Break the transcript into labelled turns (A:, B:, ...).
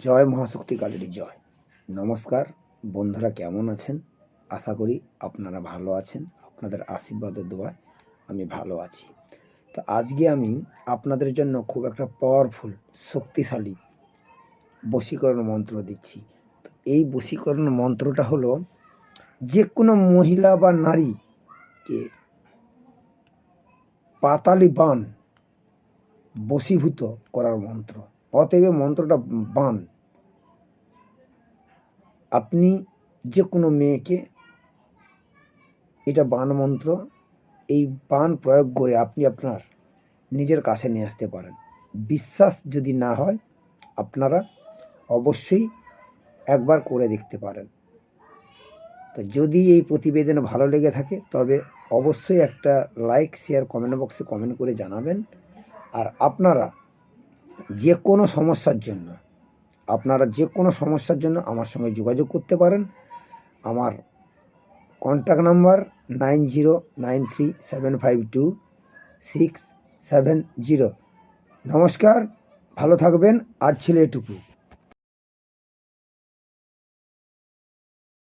A: জয় মহাশক্তি কালীর জয়। নমস্কার বন্ধুরা, কেমন আছেন? আশা করি আপনারা ভালো আছেন। আপনাদের আশীর্বাদের দোয়ায় আমি ভালো আছি। তো আজকে আমি আপনাদের জন্য খুব একটা পাওয়ারফুল, শক্তিশালী বশীকরণ মন্ত্র দিচ্ছি। তো এই বশীকরণ মন্ত্রটা হলো যে কোনো মহিলা বা নারীকে পাতালি বান বশীভূত করার মন্ত্র। অতএব মন্ত্রটা বান। আপনি যে কোনো মেয়েকে এটা বান মন্ত্র, এই বান প্রয়োগ করে আপনি আপনার নিজের কাছে নিয়ে আসতে পারেন। বিশ্বাস যদি না হয় আপনারা অবশ্যই একবার করে দেখতে পারেন। তো যদি এই প্রতিবেদন ভালো লেগে থাকে তবে অবশ্যই একটা লাইক, শেয়ার, কমেন্ট বক্সে কমেন্ট করে জানাবেন। আর আপনারা যে কোনো সমস্যার জন্য আমার সঙ্গে যোগাযোগ করতে পারেন। আমার কন্ট্যাক্ট নাম্বার 9093752670। নমস্কার, ভালো থাকবেন। আজ ছিল এটুকু।